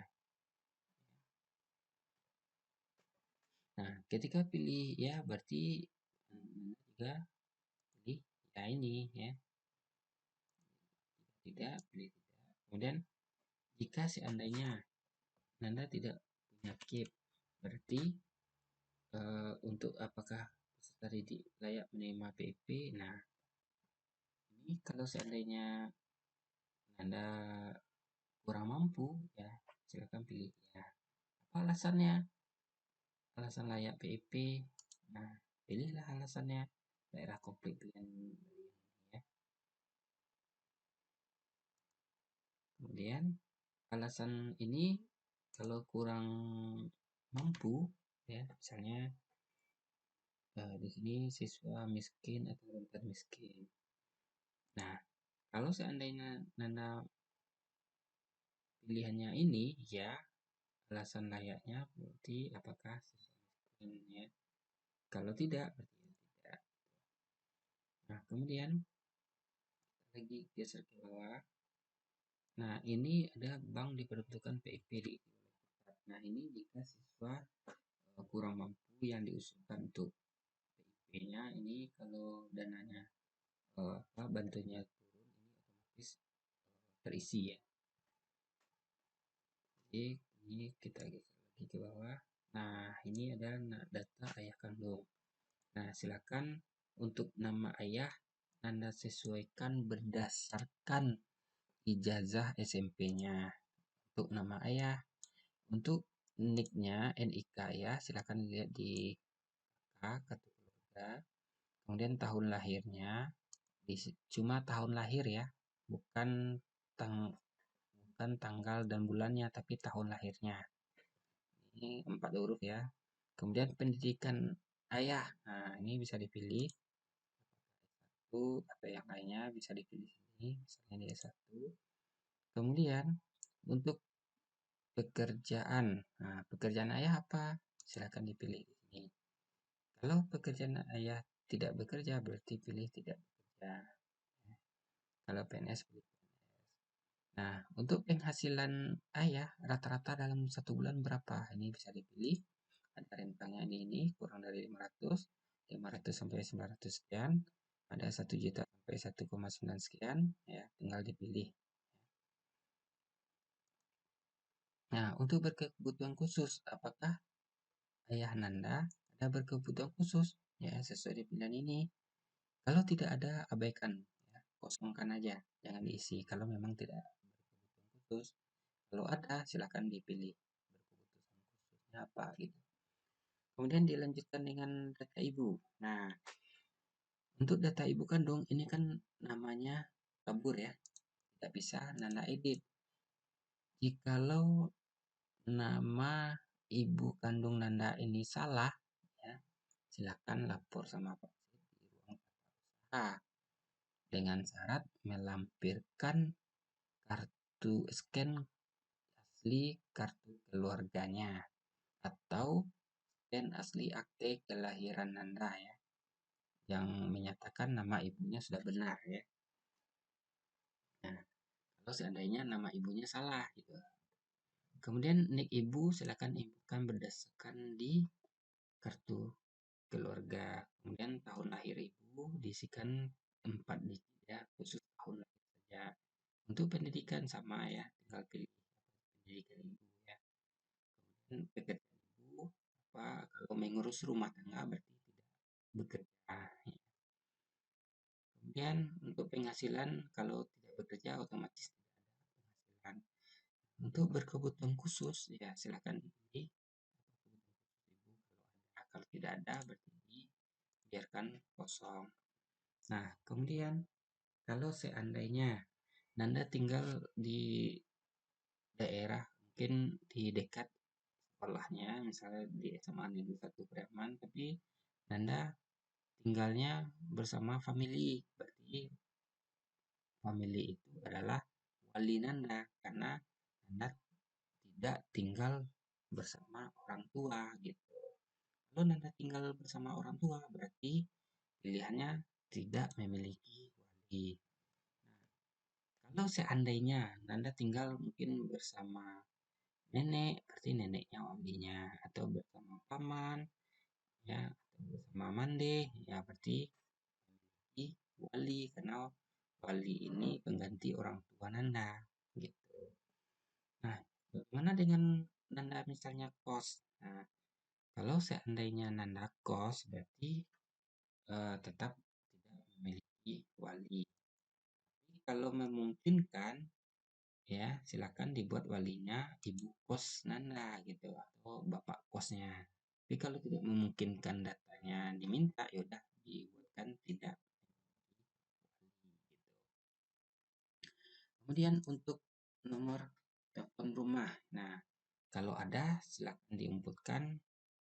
Nah ketika pilih ya berarti juga pilih ya ini ya. Tidak pilih tidak. Kemudian jika seandainya Nanda tidak punya KIP berarti untuk apakah peserta didik layak menerima PIP? Nah, ini kalau seandainya Anda kurang mampu, ya silakan pilih ya. Apa alasannya? Alasan layak PIP. Nah, pilihlah alasannya daerah konflik dengan ya. Kemudian alasan ini kalau kurang mampu, ya misalnya di sini siswa miskin atau rentan miskin. Nah, kalau seandainya Nanda pilihannya ini, ya alasan layaknya berarti apakah siswa miskin ya. Kalau tidak, berarti tidak. Nah, kemudian lagi geser ke bawah. Nah, ini ada bank diperuntukkan PIP di pusat. Nah, ini jika siswa kurang mampu yang diusulkan untuk PIP-nya ini kalau dananya bantunya turun ini otomatis terisi ya. Jadi ini kita geser lagi ke bawah. Nah, ini ada data ayah kandung. Nah, silakan untuk nama ayah Anda sesuaikan berdasarkan ijazah SMP-nya. Untuk nama ayah, untuk nick-nya NIK ya, silakan lihat di kartu keluarga. Kemudian tahun lahirnya, cuma tahun lahir ya, bukan tang bukan tanggal dan bulannya, tapi tahun lahirnya. Ini 4 huruf ya. Kemudian pendidikan ayah, nah ini bisa dipilih. S1 atau yang lainnya bisa dipilih sini, misalnya di S1. Kemudian untuk pekerjaan, nah pekerjaan ayah apa? Silakan dipilih di sini. Kalau pekerjaan ayah tidak bekerja berarti pilih tidak bekerja. Kalau PNS pilih PNS. Nah, untuk penghasilan ayah rata-rata dalam 1 bulan berapa? Ini bisa dipilih. Ada rentangnya ini kurang dari 500, 500 sampai 900 sekian, ada 1 juta sampai 1,9 sekian, ya tinggal dipilih. Nah, untuk berkebutuhan khusus, apakah ayah Nanda ada berkebutuhan khusus? Ya, sesuai di pilihan ini. Kalau tidak ada, abaikan, ya, kosongkan aja, jangan diisi. Kalau memang tidak berkebutuhan khusus, kalau ada, silakan dipilih berkebutuhan khususnya apa gitu. Kemudian dilanjutkan dengan data ibu. Nah, untuk data ibu kandung ini kan namanya kabur ya, tidak bisa Nanda edit. Jikalau nama ibu kandung Nanda ini salah, ya, silakan lapor sama Pak di ruang usaha dengan syarat melampirkan kartu scan asli kartu keluarganya atau scan asli akte kelahiran Nanda ya, yang menyatakan nama ibunya sudah benar ya. Nah, kalau seandainya nama ibunya salah gitu. Kemudian nik ibu silakan inputkan berdasarkan di kartu keluarga. Kemudian tahun lahir ibu diisikan 4 digit ya, khusus tahun lahir saja. Untuk pendidikan sama ya, tinggal pilih pendidikan ibu ya. Kemudian pekerjaan ibu apa, kalau mengurus rumah tangga berarti tidak bekerja ya. Kemudian untuk penghasilan kalau tidak bekerja otomatis tidak ada penghasilan. Untuk berkebutuhan khusus ya silakan pilih kebutuhan khusus ibu kalau ada. Kalau tidak ada berarti dibiarkan kosong. Nah, kemudian kalau seandainya Nanda tinggal di daerah mungkin di dekat sekolahnya, misalnya di SMA Negeri 1 Preman, tapi Nanda tinggalnya bersama family, berarti family itu adalah wali Nanda karena Nanda tidak tinggal bersama orang tua gitu. Kalau Nanda tinggal bersama orang tua berarti pilihannya tidak memiliki wali. Kalau seandainya Nanda tinggal mungkin bersama nenek, berarti neneknya walinya, atau bersama paman, ya, atau bersama mande, ya berarti memiliki wali karena wali ini pengganti orang tua Nanda, gitu. Nah, bagaimana dengan Nanda misalnya kos? Nah, kalau seandainya Nanda kos, berarti tetap tidak memiliki wali. Tapi kalau memungkinkan, ya silakan dibuat walinya ibu kos Nanda gitu atau bapak kosnya. Tapi kalau tidak memungkinkan datanya diminta, yaudah dibuatkan tidak wali gitu. Kemudian untuk nomor telepon rumah. Nah, kalau ada silakan diinputkan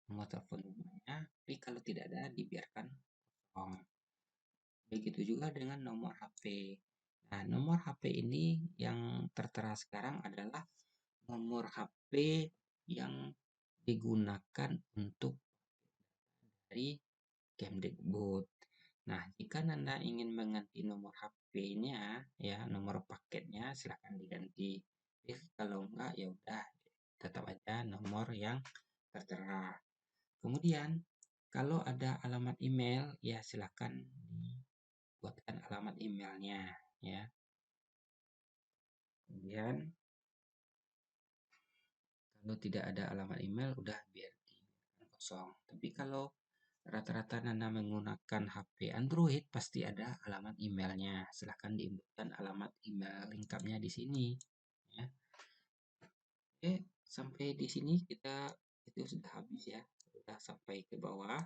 nomor telepon rumahnya, tapi kalau tidak ada dibiarkan kosong. Begitu juga dengan nomor HP. Nah, nomor HP ini yang tertera sekarang adalah nomor HP yang digunakan untuk dari Kemdikbud. Nah, jika Anda ingin mengganti nomor HP-nya, ya nomor paketnya silakan diganti. Kalau enggak, ya udah tetap aja nomor yang tertera. Kemudian, kalau ada alamat email, ya silakan dibuatkan alamat emailnya, ya. Kemudian, kalau tidak ada alamat email, udah biar dibiarkan kosong. Tapi kalau rata-rata Nanda menggunakan HP Android, pasti ada alamat emailnya. Silahkan diinputkan alamat email lengkapnya di sini. Ya. Oke, sampai di sini kita itu sudah habis ya. Sudah sampai ke bawah.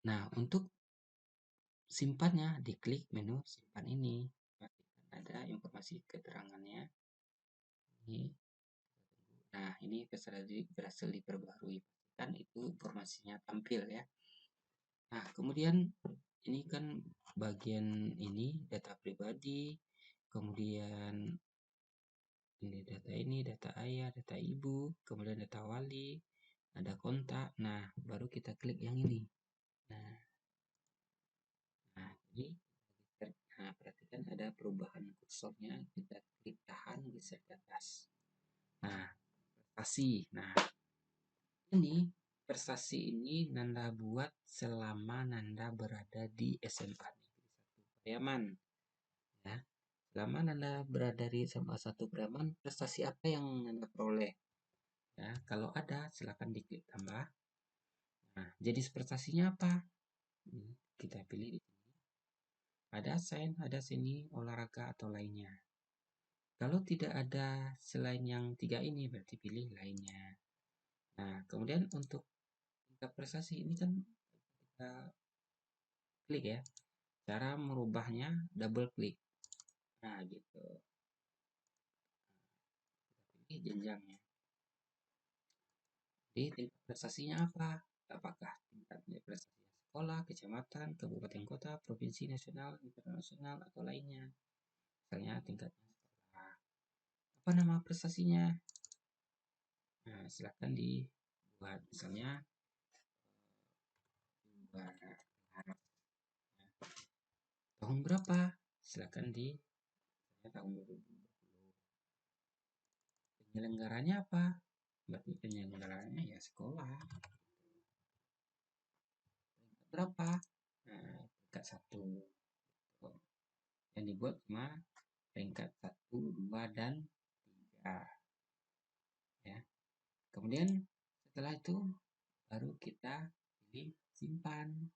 Nah, untuk simpannya, diklik menu simpan ini. Pastikan ada informasi keterangannya. Ini. Nah, ini berhasil diperbarui. Pastikan itu informasinya tampil ya. Nah, kemudian ini kan bagian ini data pribadi, kemudian ini data ayah, data ibu, kemudian data wali, ada kontak. Nah, baru kita klik yang ini. Nah, ini nah, perhatikan ada perubahan kursornya. Kita klik tahan geser ke atas. Nah, prestasi. Nah, ini prestasi ini Nanda buat selama Nanda berada di SMA Negeri 1 Pariaman. Ya. Selama Nanda berada di SMA 1 Pariaman, prestasi apa yang Nanda peroleh? Ya, kalau ada silakan diklik tambah. Nah, jadi prestasinya apa? Kita pilih di sini. Ada sains, ada seni, olahraga atau lainnya. Kalau tidak ada selain yang 3 ini berarti pilih lainnya. Nah, kemudian untuk tingkat prestasi ini kan kita klik ya. Cara merubahnya double klik. Nah, gitu. Kita pilih jenjangnya. Jadi tingkat prestasinya apa? Apakah tingkatnya prestasi sekolah, kecamatan, kabupaten kota, provinsi, nasional, internasional, atau lainnya. Misalnya tingkatnya sekolah. Apa nama prestasinya? Nah, silakan dibuat. Misalnya juara kelas. Tahun berapa? Silakan di tahun 2020. Penyelenggaranya apa? Berarti penyelenggaranya ya sekolah. Peringkat berapa? Nah, peringkat 1. Yang dibuat cuma peringkat 1, 2, dan 3. Ya. Kemudian setelah itu baru kita pilih simpan.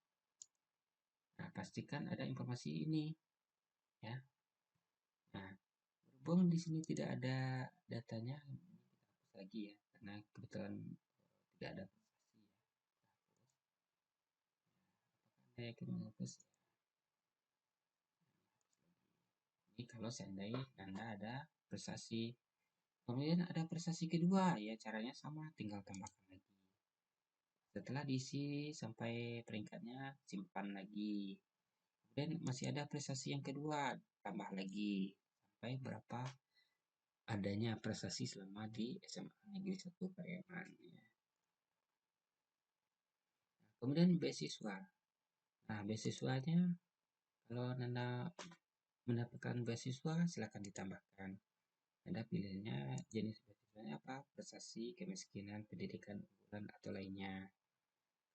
Nah, pastikan ada informasi ini ya. Nah, berhubung di sini tidak ada datanya, ini kita hapus lagi ya, karena kebetulan tidak ada prestasi ya. Kita hapus. Apakah Anda yakin menghapus? Ini kalau seandainya Anda ada prestasi. Kemudian ada prestasi kedua, ya caranya sama, tinggal tambahkan lagi. Setelah diisi sampai peringkatnya, simpan lagi. Kemudian masih ada prestasi yang kedua, tambah lagi sampai berapa adanya prestasi selama di SMA Negeri 1 Pariaman. Ya. Kemudian beasiswa. Nah, beasiswanya kalau Anda mendapatkan beasiswa silakan ditambahkan. Anda pilihnya jenis beasiswanya apa? Prestasi, kemiskinan, pendidikan unggulan atau lainnya.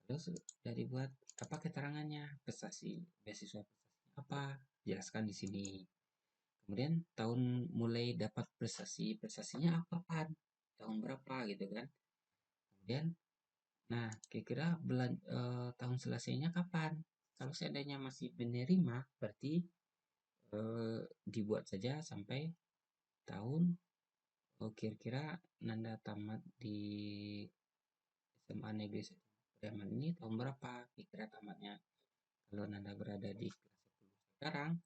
Lalu sudah dibuat apa keterangannya? Prestasi, beasiswa prestasinya apa? Jelaskan di sini. Kemudian tahun mulai dapat prestasinya apa kan? Tahun berapa gitu kan? Kemudian, nah kira-kira tahun selesainya kapan? Kalau seandainya masih menerima, berarti dibuat saja sampai tahun kira-kira Nanda tamat di SMA Negeri 1 Pariaman ini tahun berapa? Kira-kira tamatnya. Kalau Nanda berada di kelas 10 sekarang,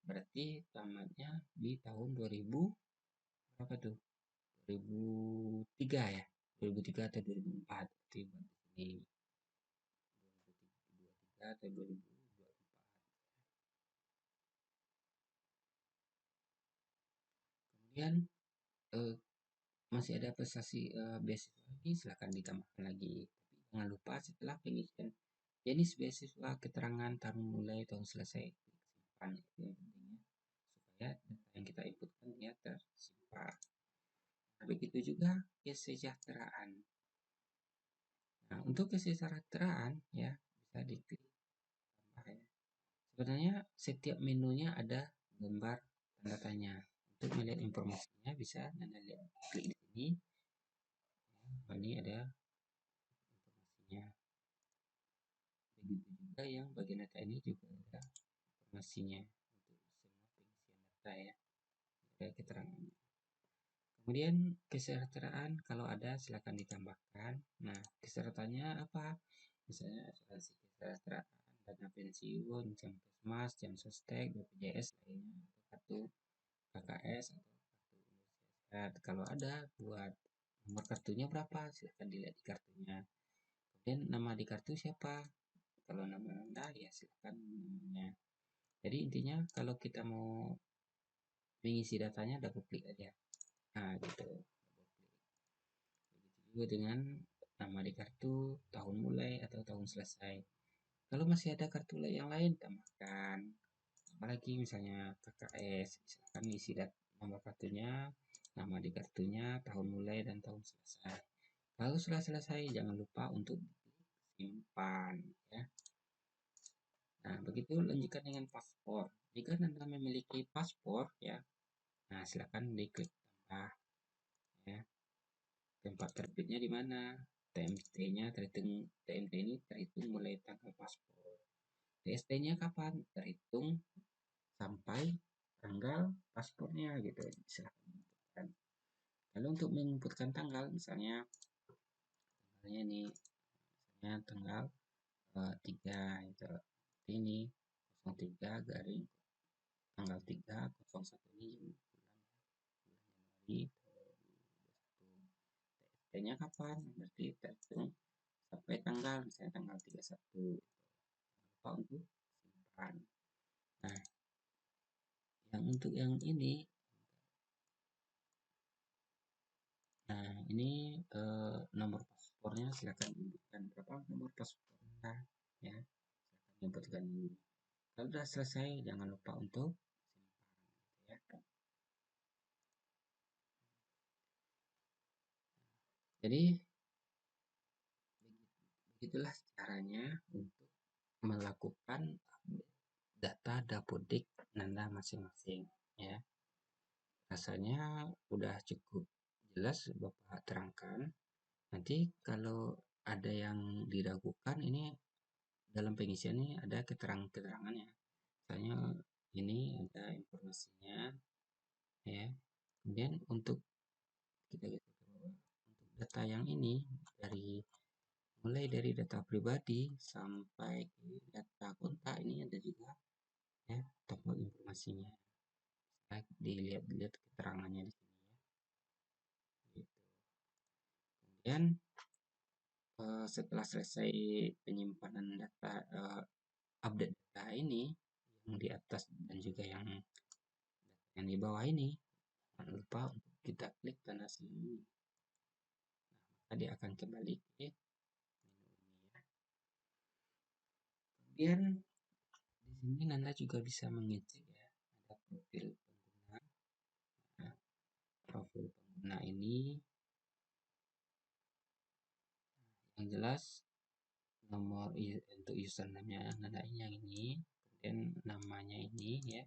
berarti tamatnya di tahun 2000 berapa tuh? 2003 ya, 2003 atau 2004 berarti buat di sini 2023 atau 2024. Kemudian eh, masih ada prestasi beasiswa lagi, silakan ditambahkan lagi. Tapi jangan lupa setelah pengisian jenis beasiswa, keterangan tahun mulai, tahun selesai, simpan itu yang pentingnya supaya data yang kita inputkan dia tersimpan. Nah, begitu juga kesejahteraan. Nah, untuk kesejahteraan ya bisa diklik tambah ya. Sebenarnya setiap menunya ada gambar tanda tanya. Untuk melihat informasinya bisa Anda lihat klik di sini. Ya, ini ada informasinya. Begitu juga yang bagian data ini juga ada informasinya untuk semua pengisian data ya. Ada keterangan. Kemudian kesejahteraan kalau ada silakan ditambahkan. Nah, kesehatannya apa? Misalnya asuransi kesejahteraan, dana pensiun, jam kesmas, jam sostek, BPJS lainnya, atau kartu KKS atau kartu Indonesia Sehat. Kalau ada buat nomor kartunya berapa? Silakan dilihat di kartunya. Kemudian nama di kartu siapa? Kalau nama Anda ya silakan namanya. Jadi intinya kalau kita mau mengisi datanya double klik aja. Nah, gitu. Begitu juga dengan nama di kartu, tahun mulai atau tahun selesai. Kalau masih ada kartu yang lain, tambahkan. Apalagi misalnya KKS, misalkan isi nomor kartunya, nama di kartunya, tahun mulai dan tahun selesai. Kalau sudah selesai, jangan lupa untuk simpan. Ya. Nah, begitu lanjutkan dengan paspor. Jika Anda memiliki paspor, ya, nah silakan diklik tambah. Ya. Tempat terbitnya di mana? TMT-nya terhitung, TMT ini terhitung mulai tanggal paspor. TST-nya kapan? Terhitung sampai tanggal paspornya gitu. Silahkan inputkan. Lalu untuk menginputkan tanggal, misalnya tanggalnya ini, misalnya tanggal 3 itu ini 03 garing tanggal 3/01 ini bulan Januari 2021. selesainya kapan, berarti terhitung sampai tanggal, misalnya tanggal 31. Lupa untuk simpan. Nah, yang untuk yang ini, nah ini nomor paspornya silakan inputkan berapa nomor paspornya ya, silakan inputkan ini. Kalau sudah selesai, jangan lupa untuk simpan ya. Jadi begitulah caranya untuk melakukan data dapodik Nanda masing-masing ya. Rasanya udah cukup jelas Bapak terangkan. Nanti kalau ada yang diragukan, ini dalam pengisian ini ada keterangannya. Misalnya ini ada informasinya ya. Kemudian untuk kita lihat untuk data yang ini mulai dari data pribadi sampai data kontak, ini ada juga ya tombol informasinya. Nah, dilihat keterangannya di sini ya. Gitu. Kemudian setelah selesai penyimpanan data, update data ini yang di atas dan juga yang di bawah ini, jangan lupa untuk kita klik tanda sini. Nah, maka dia akan kembali ke menu ini ya. Kemudian di sini Nanda juga bisa mengecek ya, ada profil pengguna. Nah, profil pengguna ini yang jelas nomor untuk username-nya Nanda yang ini, kemudian namanya ini ya,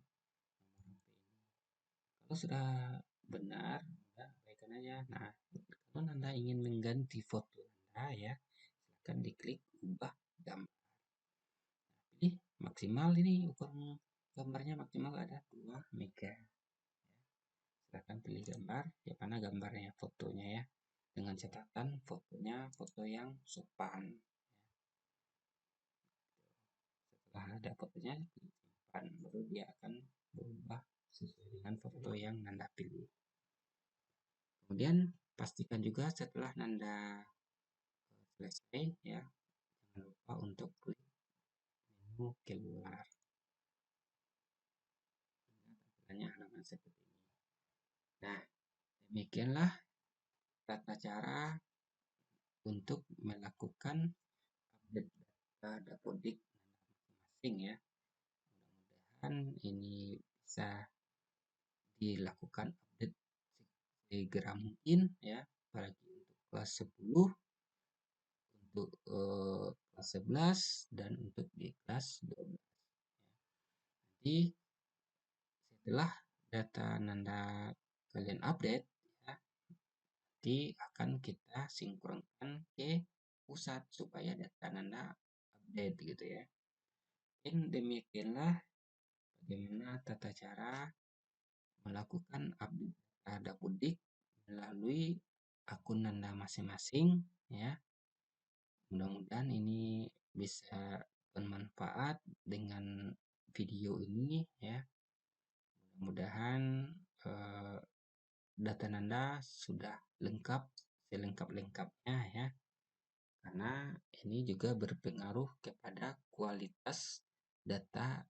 nomor HP ini. Kalau sudah benar, Nanda abaikan aja. Nah, kalau Nanda ingin mengganti foto Nanda ya, silahkan diklik ubah gambar. Nah, pilih maksimal, ini ukuran gambarnya maksimal ada 2 mega. Silahkan pilih gambar, ya mana gambarnya, fotonya ya. Dengan catatan fotonya foto yang sopan. Setelah ada fotonya, simpan, baru dia akan berubah sesuai dengan foto yang Nanda pilih. Kemudian pastikan juga setelah Nanda selesai ya, jangan lupa untuk klik menu keluar. Tampilannya halaman seperti ini. Nah, demikianlah tata cara untuk melakukan update data dapodik masing-masing ya. Mudah-mudahan ini bisa dilakukan update segera mungkin ya, apalagi untuk kelas 10, untuk kelas 11, dan untuk di kelas 12. Nanti setelah data Nanda kalian update ya, nanti akan kita sinkronkan ke pusat supaya data Nanda update gitu ya. Dan demikianlah bagaimana tata cara melakukan update data dapodik melalui akun Nanda masing-masing ya. Mudah-mudahan ini bisa bermanfaat dengan video ini ya. Mudah-mudahan data Nanda sudah lengkap, selengkap-lengkapnya ya. Karena ini juga berpengaruh kepada kualitas data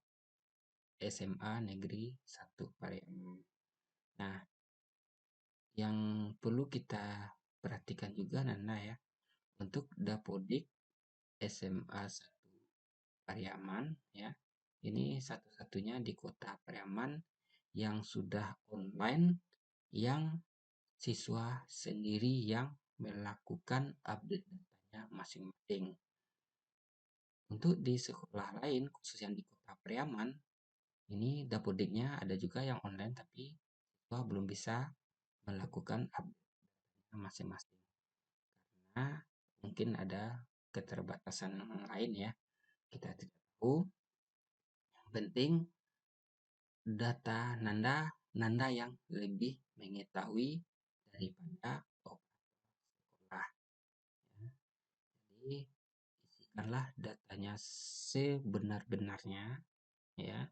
SMA Negeri 1 Pariaman. Nah, yang perlu kita perhatikan juga Nanda ya, untuk dapodik SMA 1 Pariaman ya, ini satu-satunya di kota Pariaman yang sudah online, yang siswa sendiri yang melakukan update datanya masing-masing. Untuk di sekolah lain, khususnya di kota Pariaman, ini dapodiknya ada juga yang online, tapi siswa belum bisa melakukan update masing-masing. Karena mungkin ada keterbatasan lain ya, kita tidak tahu. Yang penting data Nanda yang lebih mengetahui daripada sekolah. Ya. Jadi isikanlah datanya sebenar-benarnya ya,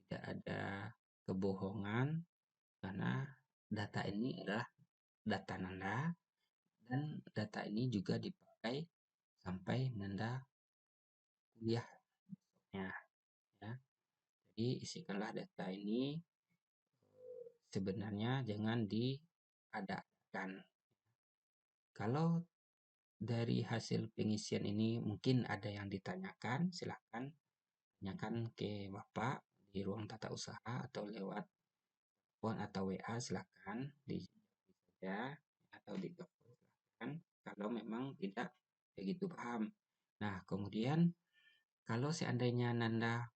tidak ada kebohongan, karena data ini adalah data Nanda Dan data ini juga dipakai sampai Nanda kuliahnya, ya. Jadi isikanlah data ini, sebenarnya jangan diada-adakan. Kalau dari hasil pengisian ini mungkin ada yang ditanyakan, silahkan tanyakan ke Bapak di ruang tata usaha atau lewat phone atau WA, silahkan di ya, atau di telepon, silahkan kalau memang tidak begitu paham. Nah, kemudian kalau seandainya Nanda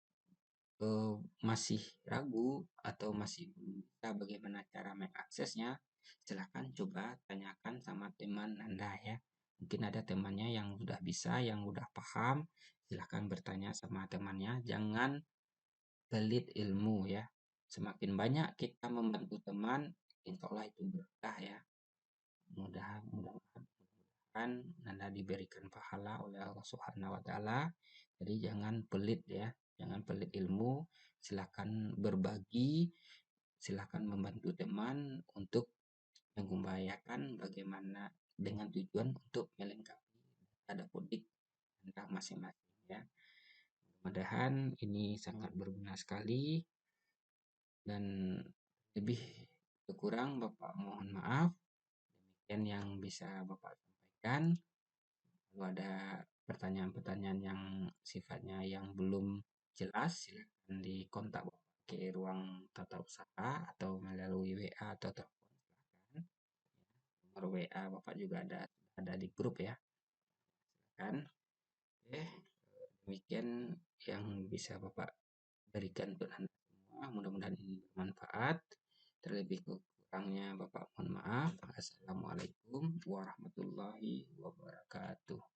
masih ragu atau masih belum bisa bagaimana cara mengaksesnya, silahkan coba tanyakan sama teman Anda, ya. Mungkin ada temannya yang sudah bisa, yang sudah paham, silahkan bertanya sama temannya. Jangan pelit ilmu, ya. Semakin banyak kita membantu teman, insya Allah itu berkah, ya. Mudah-mudahan Anda diberikan pahala oleh Allah Subhanahu wa Ta'ala. Jadi jangan pelit, ya. Jangan pelit ilmu, silakan berbagi, silakan membantu teman untuk mengupayakan bagaimana dengan tujuan untuk melengkapi data dapodik Anda masing-masing, ya. Mudah-mudahan ini sangat berguna sekali, dan lebih kurang Bapak mohon maaf. Demikian yang bisa Bapak sampaikan. Kalau ada pertanyaan-pertanyaan yang sifatnya yang belum jelas, silakan dikontak Bapak ke ruang tata usaha atau melalui WA atau telepon, silakan. Nomor WA Bapak juga ada di grup, ya. Silakan. Oke, demikian yang bisa Bapak berikan untuk Anda semua. Mudah-mudahan ini bermanfaat. Terlebih kurangnya Bapak mohon maaf. Assalamualaikum warahmatullahi wabarakatuh.